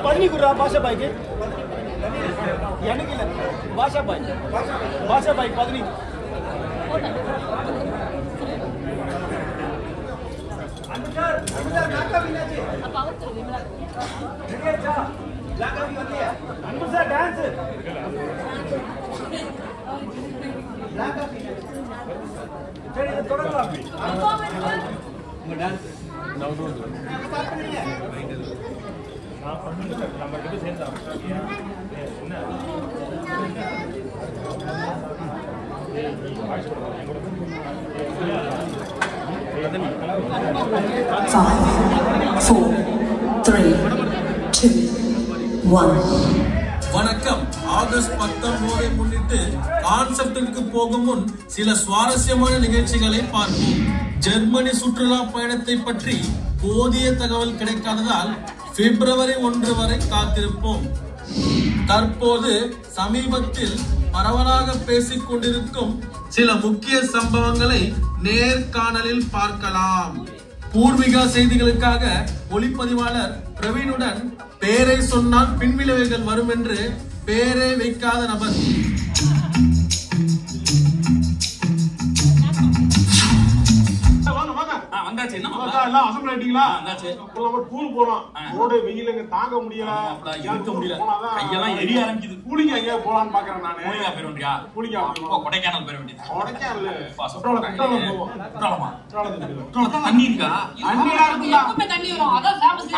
பதினி குடுறா பாஷா பாய்க்கு எனக்கு இல்ல பாஷா பாய் பதினி டான்ஸ் சரி தொடங்கலாம் உங்க டான்ஸ் நம்ம கிட்ட சேர்ந்தா என்ன 5, 4, 3, 2, 1. வணக்கம். ஆகஸ்ட் 19 முன்னிட்டு கான்செப்டுக்கு போகும் முன் சில சுவாரஸ்யமான நிகழ்ச்சிகளை பார்ப்போம். ஜெர்மனி சுற்றுலா பயணத்தை பற்றி போதிய தகவல் கிடைக்காததால் பிப்ரவரி 1 வரை காத்திருப்போம். தற்போது சமீபத்தில் பரவலாக பேசிக் கொண்டிருக்கும் சில முக்கிய சம்பவங்களை நேர்காணலில் பார்க்கலாம். பூர்விகா செய்திகளுக்காக ஒளிப்பதிவாளர் பிரவீனுடன் பேரை சொன்னால் பின்விளைவுகள் வரும் என்று பேரே வைக்காத நபர். தாங்க முடியல கையெல்லாம் எரிய ஆரம்பிக்குது. கூலிங்க எங்க போலான்னு பாக்குறேன் நானு. கூலிங்கா போயிட வேண்டியா? கூலிங்கா கொடைக்கானல் போயிட வேண்டியது. கொடைக்கானல் தண்ணி இருக்கா? தண்ணி வரும். அதான் ஃபேமஸ்.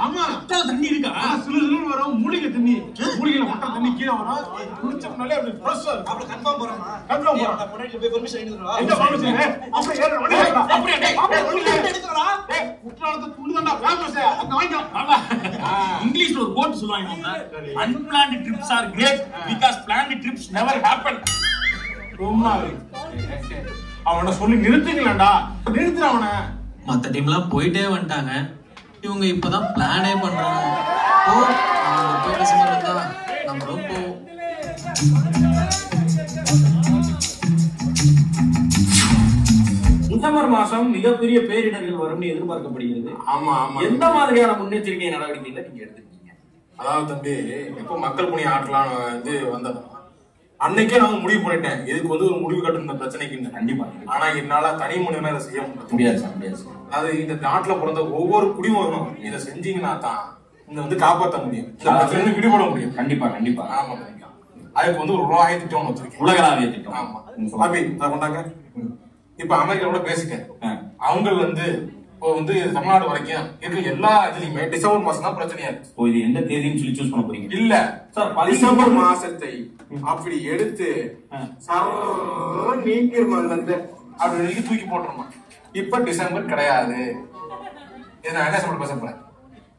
ஆமா தண்ணி இருக்கா? சிலு சிலுன்னு வரும். மூலிகை தண்ணி. மூலிகைல மொட்டை தண்ணி கீழே வரும். குடிச்சோம்னாலே அப்படி ஃப்ரெஷ் ஆகும். அப்ப கன்ஃபார்ம் போறோமா? கன்ஃபார்ம் போறோம். நான் பொண்ணுகிட்ட போய் பெர்மிஷன் எடுத்துறா. என்ன பெர்மிஷன்? அப்ப ஏற அப்படியே எடுத்துறா. டேய் குற்றாலத்து துண்டுடா ஃபேமஸ். அங்க வாங்க. இங்கிலீஷ்ல ஒரு கோட் சொல்வாங்க. Unplanned trips are great because planned trips never happen. ரொம்ப அவன சொல்லி நிறுத்துங்களேடா. நிறுத்துற அவன. மத்த டீம்லாம் போயிட்டே வந்துட்டாங்க. இவங்க இப்பதான் பிளானே பண்றாங்க. ஓ அவங்க போய் பேசுறதா நம்மளும் போவோம். டிசம்பர் மாசம் மிகப்பெரிய பேரிடர்கள் வரும்னு எதிர்பார்க்கப்படுகிறது. ஆமா ஆமா. எந்த மாதிரியான முன்னெச்சரிக்கை நடவடிக்கைகளை நீங்க எடுத்துருக்கீங்க? அதாவது தம்பி, எப்போ மக்கள் பணி ஆற்றலாம் வந்ததா அன்னைக்கே நான் முடிவு பண்ணிட்டேன். இதுக்கு ஒரு முடிவு கட்டும் இந்த பிரச்சனைக்கு. கண்டிப்பா. ஆனா என்னால தனி மனிதனா இதை செய்ய முடியாது. அது இந்த நாட்டுல பிறந்த ஒவ்வொரு குடிமகனும் இதை செஞ்சீங்கன்னா தான் இந்த காப்பாற்ற முடியும், விடுபட முடியும். கண்டிப்பா. ஆமா. அதுக்கு ஒரு உலகாய திட்டம் ஒன்று வச்சிருக்கேன். உலகளாவிய திட்டம். ஆமா. அப்படி அதை கொண்டாங்க. இப்ப அமெரிக்கா கூட பேசிட்டேன். அவங்க இப்போ தமிழ்நாடு வரைக்கும் இருக்க எல்லா இதுலயுமே டிசம்பர் மாசம் தான் பிரச்சனையா இருக்கு. இது எந்த தேதின்னு சொல்லி சூஸ் பண்ண போறீங்க? இல்ல சார், டிசம்பர் மாசத்தை அப்படி எடுத்து நீக்கிருமாங்க அப்படி தூக்கி போட்டுருமா. இப்ப டிசம்பர் கிடையாது. நான் என்ன சொல்ல பேச போறேன்?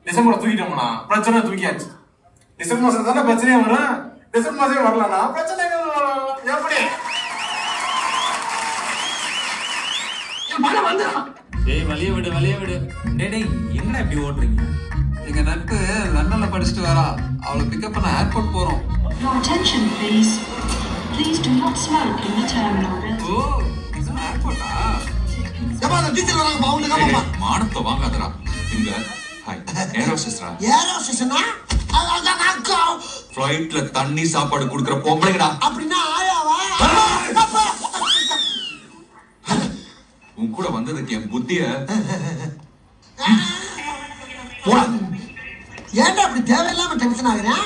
டிசம்பர் தூக்கிட்டோம்னா பிரச்சனை தூக்கியாச்சு. டிசம்பர் மாசம் தானே பிரச்சனையா வரும். டிசம்பர் மாசம் வரலன்னா பிரச்சனைகள் எப்படி? வழிய விடு. டேய் என்ன இப்படி ஓடுறீங்க? எங்க நட்பு லண்டன்ல படிச்சுட்டு வரா. அவளை பிக்கப் பண்ண ஏர்போர்ட் போறோம். Your attention please. Please do not smoke in the terminal. ஓ இது ஏர்போர்ட்டா? ஏமா அந்த டீச்சர் வராங்க பவுண்ட் காமமா. மானத்தை வாங்காதடா. இங்க ஹாய் ஏரோஸ்டா. ஏரோஸ்டா? அக்கா ஃளைட்ல தண்ணி சாப்பாடு குடுக்குற பொம்பளைங்கடா. அப்படினா ஆயாவா? உன் கூட வந்ததுக்கு என் புத்திய ஏன்டா அப்படி தேவையில்லாம டென்ஷன் ஆகுறேன்?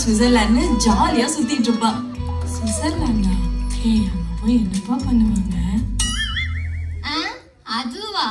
ஸ்விட்சர்லாந்து ஜாலியா சுத்திட்டு இருப்பா. ஸ்விட்சர்லாண்டா? அங்க போய் என்னப்பா பண்ணுவாங்க? அதுவா?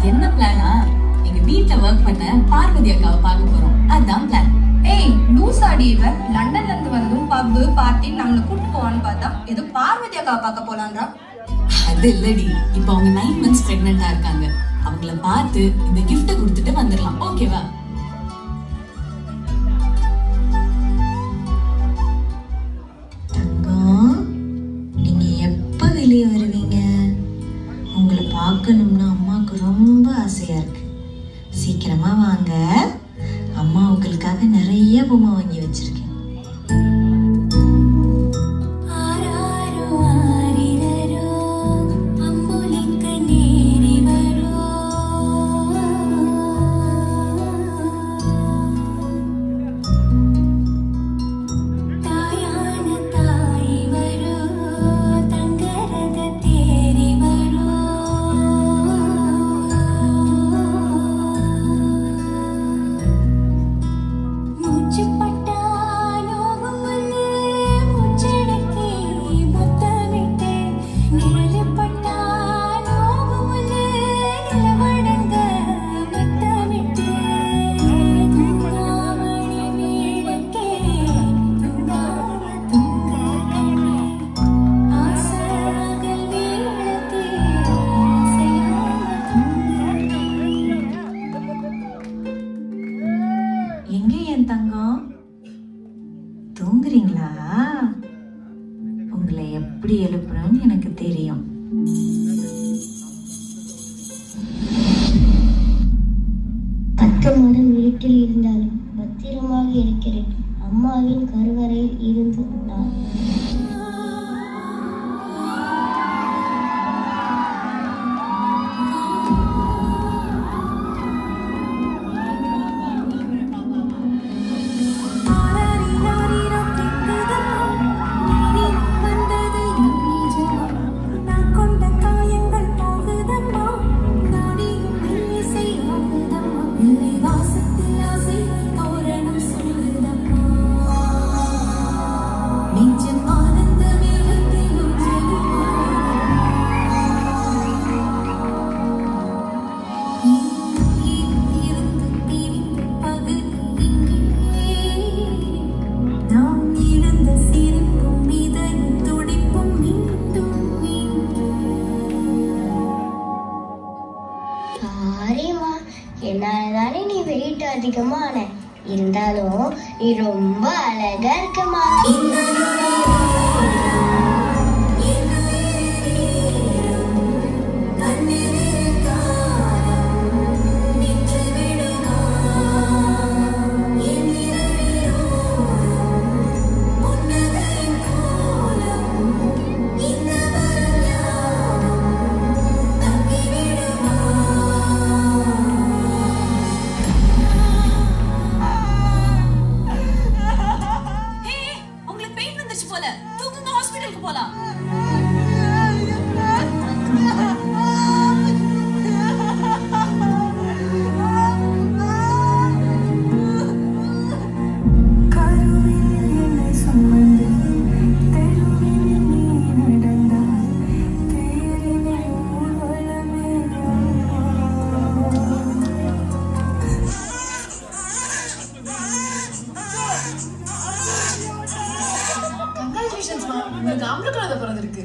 என்ன பிளானா? எங்க வீட்ல ஒர்க் பண்ண பார்வதி அக்காவை பார்க்க போறோம். அதான் பிளான். ஏய் லூசாடி இவ. லண்டன்ல இருந்து வந்ததும் பப்பு பார்ட்டி நம்மள கூட்டு போவான்னு பார்த்தா ஏதோ பார்வதி அக்காவை பார்க்க போலான்றா. அது இல்லடி, இப்ப அவங்க 9 months பிரெக்னெண்டா இருக்காங்க. அவங்கள பார்த்து இந்த கிஃப்ட கொடுத்துட்டு வந்துடலாம். ஓகேவா? தங்கம், நீங்க எப்ப வெளியே வருவீங்க? உங்களை பார்க்கணும்னு அம்மாவுக்கு ரொம்ப ஆசையா இருக்கு. சீக்கிரமா வாங்க. அம்மா உங்களுக்காக நிறைய பொம்மை வாங்கி வச்சிருக்கேன். எங்க என் தங்கம், தூங்குறீங்களா? உங்களை எப்படி எழுப்புறோன்னு எனக்கு தெரியும். மாதம் வீட்டில் இருந்தாலும் பத்திரமாக இருக்கிறேன். அம்மாவின் கருவறையில் இருந்து நான் என்னாலதானே நீ வெயிட் அதிகமான இருந்தாலும் நீ ரொம்ப அழகா இருக்கமா. உங்களுக்கு ஆம்பளை குழந்தை பிறந்திருக்கு.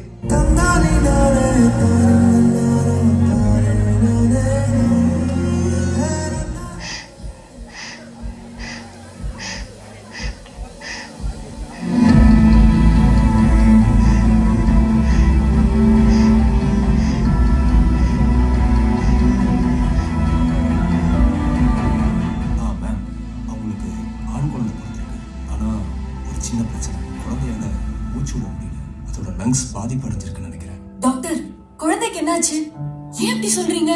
அவங்களுக்கு ஆண் குழந்தை பிறந்திருக்கு. ஆனா ஒரு சின்ன பிரச்சனை, குழந்தையால மூச்சு விட முடியல. அதோட லங்ஸ் பாதிப்படைஞ்சிருக்குன்னு நினைக்கிறேன். டாக்டர், குழந்தைக்கு என்னாச்சு? ஏன் இப்படி சொல்றீங்க?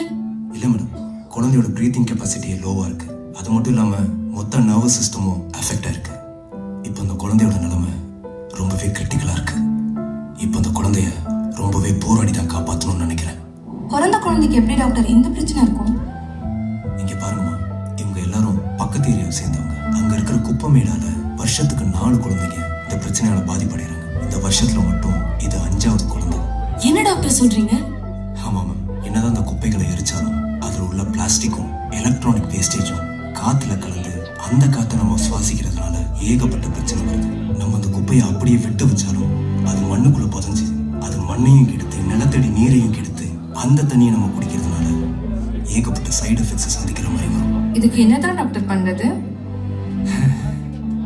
இல்ல மேடம், குழந்தையோட பிரீத்திங் கெப்பாசிட்டி லோவா இருக்கு. அது மட்டும் இல்லாம மொத்த நர்வஸ் சிஸ்டமும் அஃபெக்ட் ஆயிருக்கு. இப்போ அந்த குழந்தையோட நிலைமை ரொம்பவே கிரிட்டிக்கலா இருக்கு. இப்போ அந்த குழந்தைய ரொம்பவே போராடி தான் காப்பாற்றணும்னு நினைக்கிறேன். பிறந்த குழந்தைக்கு எப்படி டாக்டர் இந்த பிரச்சனை இருக்கும்? இங்க பாருங்கம்மா, இவங்க எல்லாரும் பக்கத்து ஏரியாவை சேர்ந்தவங்க. அங்க இருக்கிற குப்பை மேடால வருஷத்துக்கு 4 குழந்தைங்க இந்த பிரச்சனையால பாதிப்படைறாங்க. இந்த வருஷத்துல மட்டும் இது 5வது குழந்தை. என்ன டாக்டர் சொல்றீங்க? ஆமா மேம், என்னதான் அந்த குப்பைகளை எரிச்சாலும் அதுல உள்ள வேஸ்டேஜும் காத்துல கலந்து அந்த காத்தை நம்ம சுவாசிக்கிறதுனால ஏகப்பட்ட பிரச்சனை வருது. நம்ம அந்த குப்பையை அப்படியே விட்டு வச்சாலும் அது மண்ணுக்குள்ள புதஞ்சு அது மண்ணையும் கெடுத்து நிலத்தடி நீரையும் கெடுத்து அந்த தண்ணியை நம்ம குடிக்கிறதுனால ஏகப்பட்ட சைடு எஃபெக்ட்ஸ் சந்திக்கிற மாதிரி வரும். இதுக்கு என்னதான் டாக்டர் பண்றது?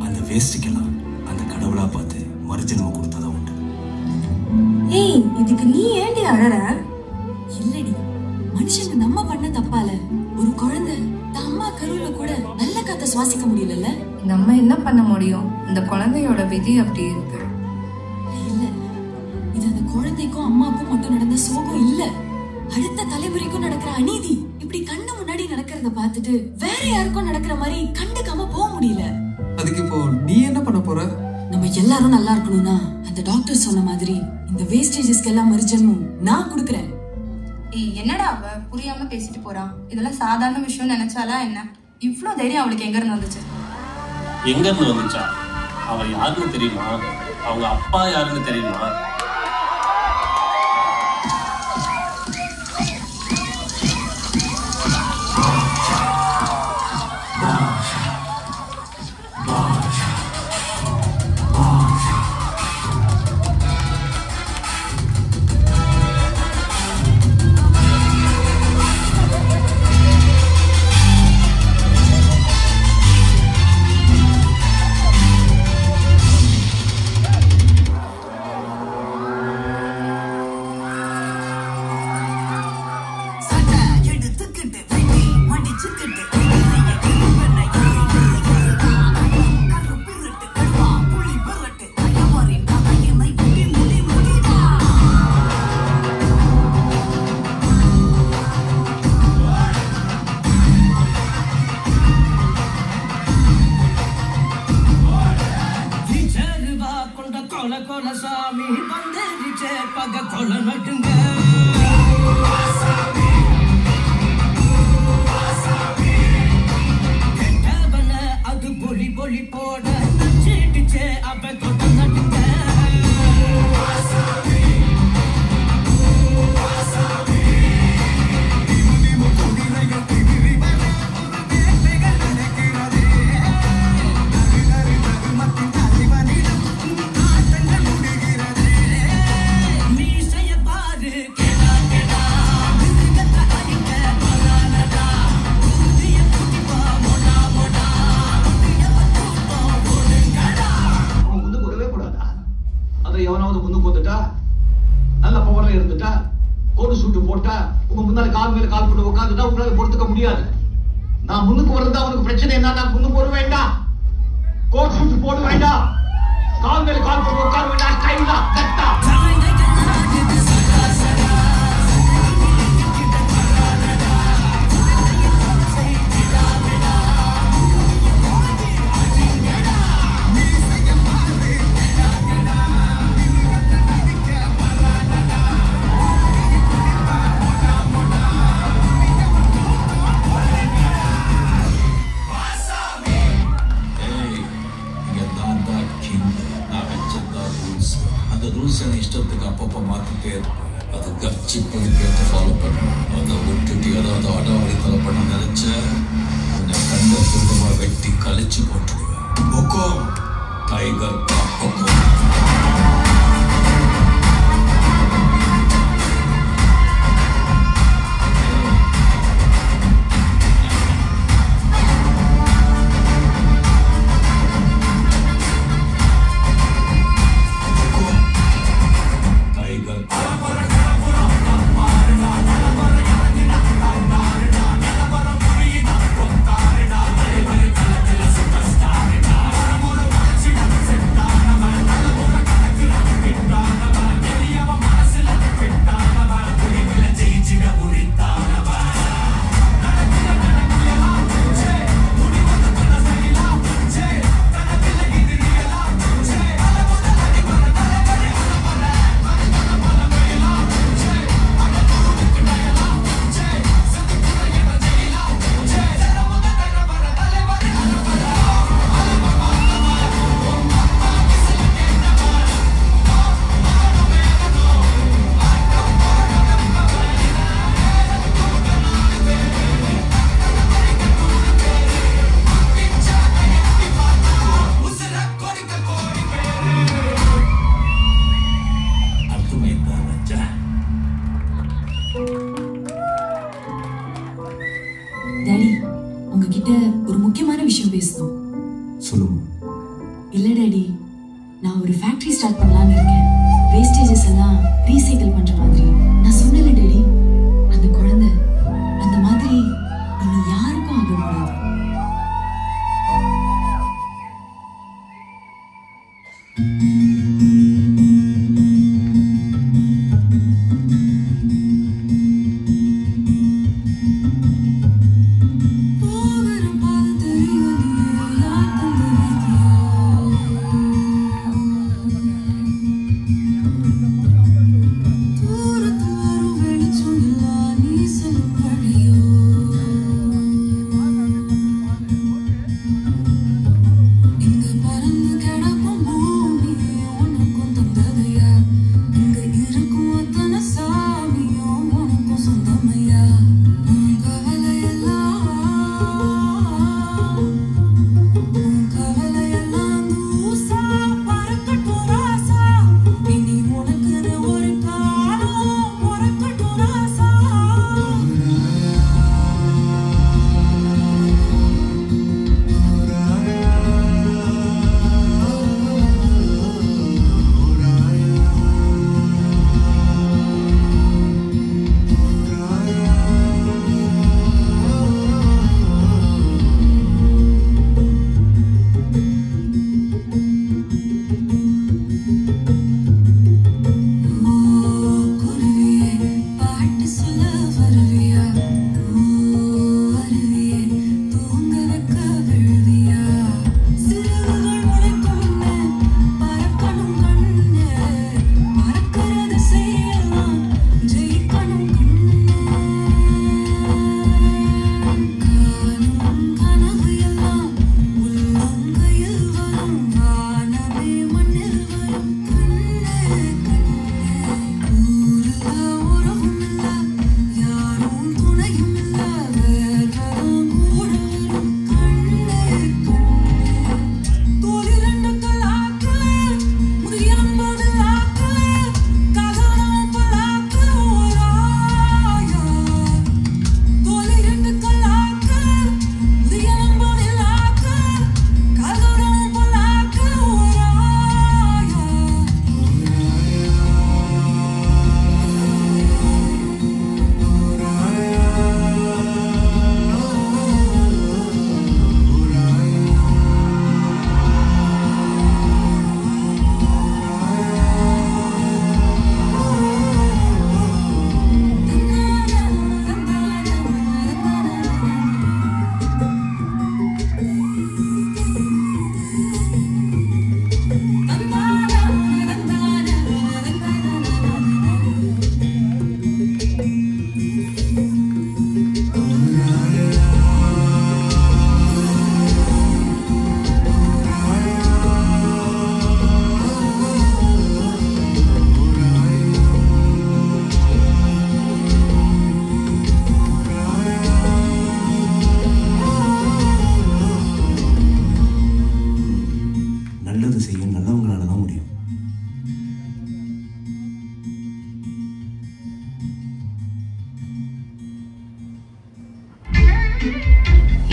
அந்த வேஸ்ட்டுக்கெல்லாம் அந்த கடவுளா பார்த்து மறுஜென்மம் கொடுத்தாதான் உண்டு. ஏய், இதுக்கு நீ ஏண்டி அழற? இல்லடி, மனுஷங்க நம்ம பண்ண தப்பால ஒரு குழந்தை தான் அம்மா கருவுல கூட நல்ல காத்த சுவாசிக்க முடியல. நம்ம என்ன பண்ண முடியும்? இந்த குழந்தையோட விதி அப்படி இருக்கு. இல்ல, இது அந்த குழந்தைக்கும் அம்மாக்கும் மட்டும் நடந்த சோகம் இல்ல, அடுத்த தலைமுறைக்கும் நடக்கிற அநீதி. இப்படி கண்ணு முன்னாடி நடக்கிறத பார்த்துட்டு வேற யாருக்கும் நடக்கிற மாதிரி கண்டுக்காம போக முடியல. அதுக்கு இப்போ நீ என்ன பண்ண போற? நம்ம எல்லாரும் நல்லா இருக்கணும்னா அந்த டாக்டர் சொன்ன மாதிரி இந்த வேஸ்டேஜஸ்க்கு எல்லாம் மறுஜென்மம் நான் கொடுக்கறேன். என்னடா அவ புரியாம பேசிட்டு போறான்? இதெல்லாம் சாதாரண விஷயம் நினைச்சாலா என்ன? இவ்ளோ தைரியம் அவளுக்கு எங்க இருந்து வந்துச்சு? எங்க இருந்து வந்துச்சா? அவ யாருன்னு தெரியுமா? அவங்க அப்பா யாருன்னு தெரியுமா? நான் முன்னுக்கு வரதா உனக்கு பிரச்சனை என்ன? நான் முன்னுக்கு வர வேண்டாம், கோட் சூட் போட வேண்டாம், கால் மேல கால் போட்டு உட்கார வேண்டாம், கையில தட்டா இஷ்டத்துக்கு அப்பப்போ மாற்றிட்டே இருப்பேன். அது கட்சி பண்ணிட்டு ஃபாலோ பண்ணணும். அதை விட்டுட்டு ஏதாவது அடாவடித்தலை பண்ண நினைச்ச உன்னை கண்ட துண்டமாக வெட்டி கழிச்சு போட்டுடுவேன். டைகர் நான் ஒரு ஃபேக்டரி ஸ்டார்ட் பண்ணலாம்னு இருக்கேன். வேஸ்டேஜஸ் எல்லாம் ரீசைக்கிள் பண்ற மாதிரி. நான் சொன்னல டேடி, அந்த குழந்தை அந்த மாதிரி இனி யாருக்கும் ஆகக்கூடாது.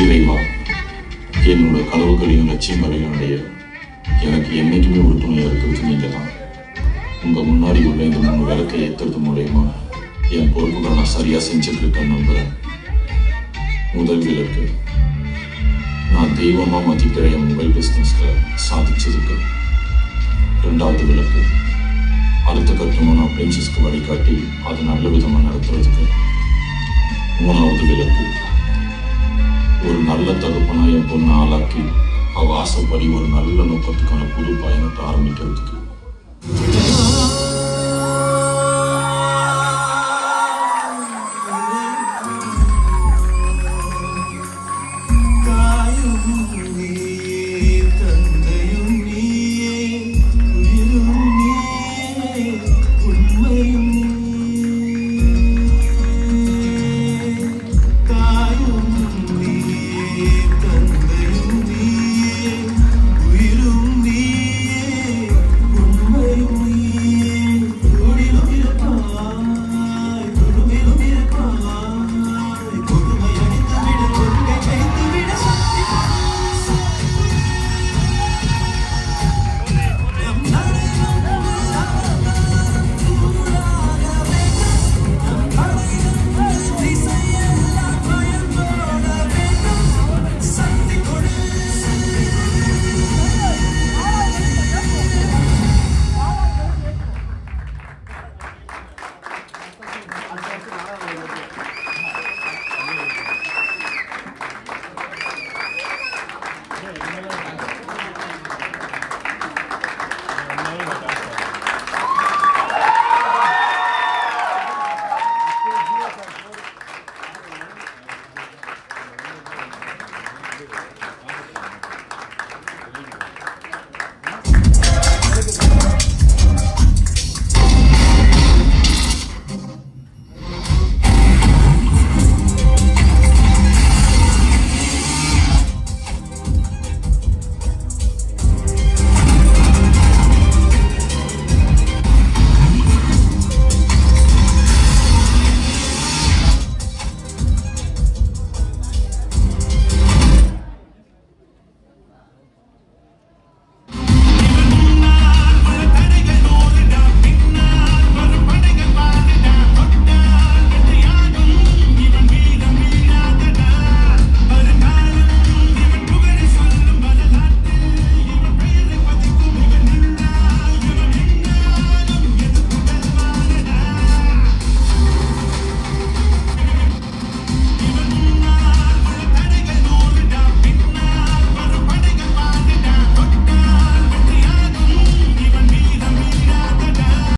இறைவா, என்னோட கனவுகளையும் லட்சியங்களையும் அடைய எனக்கு என்னைக்குமே ஒரு துணையா இருக்கிறது நீங்க தான். உங்க முன்னாடி உள்ள இந்த 3 விளக்கை ஏற்றுறது மூலயமா என் பொறுப்புகளை நான் சரியா செஞ்சுட்டு இருக்கேன்னு நம்புறேன். முதல் விளக்கு, நான் தெய்வமா மதிக்கிற என் மொபைல் பிஸ்னஸ்ல சாதிச்சதுக்கு. 2வது விளக்கு, அடுத்த கட்டமான பிரின்சஸ்க்கு வழிகாட்டி அதை நல்ல விதமா நடத்துறதுக்கு. 3வது விளக்கு, ஒரு நல்ல தகப்பனா என் பொண்ணை ஆளாக்கி அவ ஆசைப்படி ஒரு நல்ல நோக்கத்துக்கான புது பயணத்தை ஆரம்பிக்கிறதுக்கு.